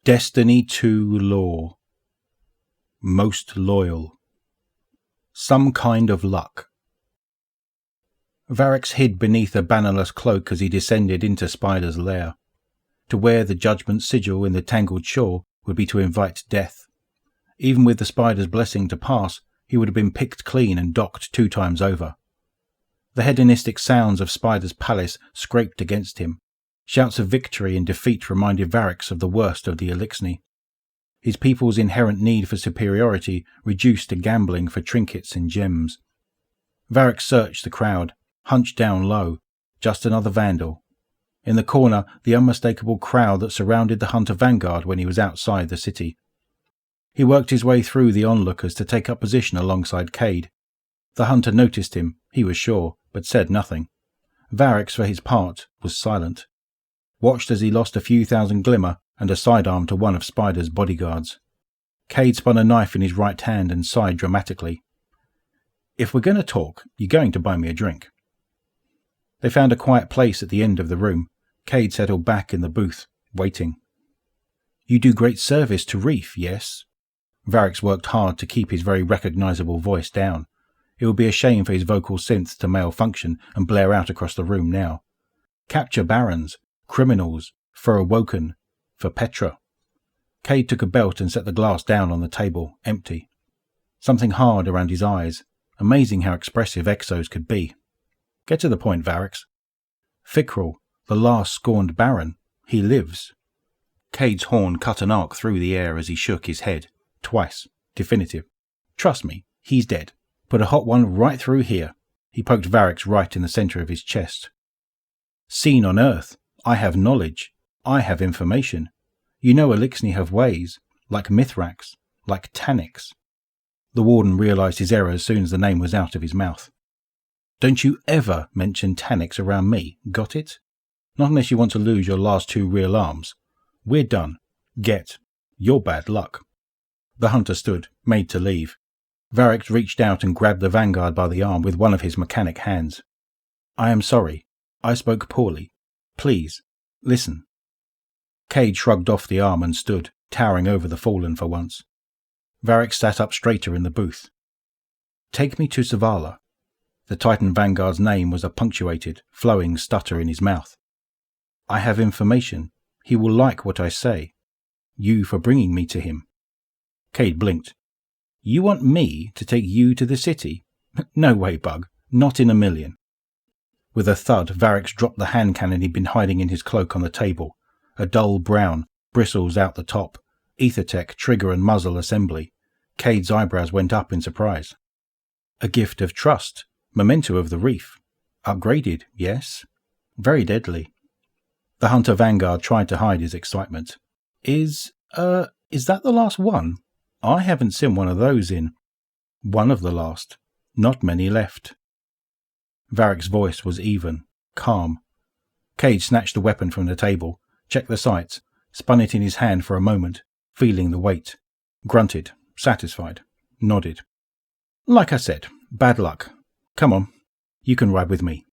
Destiny to law. Most loyal. Some kind of luck. Variks hid beneath a bannerless cloak as he descended into Spider's lair. To wear the judgment sigil in the tangled shore would be to invite death. Even with the Spider's blessing to pass, he would have been picked clean and docked 2 times over. The hedonistic sounds of Spider's palace scraped against him. Shouts of victory and defeat reminded Variks of the worst of the Elixni. His people's inherent need for superiority reduced to gambling for trinkets and gems. Variks searched the crowd, hunched down low, just another vandal. In the corner, the unmistakable crowd that surrounded the Hunter Vanguard when he was outside the city. He worked his way through the onlookers to take up position alongside Cade. The hunter noticed him, he was sure, but said nothing. Variks, for his part, was silent. Watched as he lost a few thousand glimmer and a sidearm to one of Spider's bodyguards. Cade spun a knife in his right hand and sighed dramatically. "If we're going to talk, you're going to buy me a drink." They found a quiet place at the end of the room. Cade settled back in the booth, waiting. "You do great service to Reef, yes?" Variks worked hard to keep his very recognizable voice down. It would be a shame for his vocal synth to malfunction and blare out across the room now. "Capture barons, criminals, for Awoken, for Petra." Cade took a belt and set the glass down on the table, empty. Something hard around his eyes. Amazing how expressive Exos could be. "Get to the point, Variks." "Fikrul, the last scorned baron. He lives." Cade's horn cut an arc through the air as he shook his head. Twice. Definitive. "Trust me, he's dead. Put a hot one right through here." He poked Variks right in the center of his chest. "Seen on Earth. I have knowledge. I have information. You know Elixni have ways, like Mithrax, like Taniks." The warden realized his error as soon as the name was out of his mouth. "Don't you ever mention Taniks around me, got it? Not unless you want to lose your last 2 real arms. We're done. Get. Your bad luck." The hunter stood, made to leave. Variks reached out and grabbed the Vanguard by the arm with one of his mechanic hands. "I am sorry. I spoke poorly. Please, listen." Cade shrugged off the arm and stood, towering over the fallen for once. Variks sat up straighter in the booth. "Take me to Zavala." The Titan Vanguard's name was a punctuated, flowing stutter in his mouth. "I have information. He will like what I say. You for bringing me to him." Cade blinked. "You want me to take you to the city? No way, Bug. Not in a million." With a thud, Variks dropped the hand cannon he'd been hiding in his cloak on the table. A dull brown, bristles out the top, Ethertech trigger and muzzle assembly. Cade's eyebrows went up in surprise. "A gift of trust, memento of the Reef. Upgraded, yes? Very deadly." The Hunter Vanguard tried to hide his excitement. Is that the last one? I haven't seen one of those in..." "One of the last. Not many left." Variks' voice was even, calm. Cade snatched the weapon from the table, checked the sights, spun it in his hand for a moment, feeling the weight. Grunted, satisfied, nodded. "Like I said, bad luck. Come on, you can ride with me."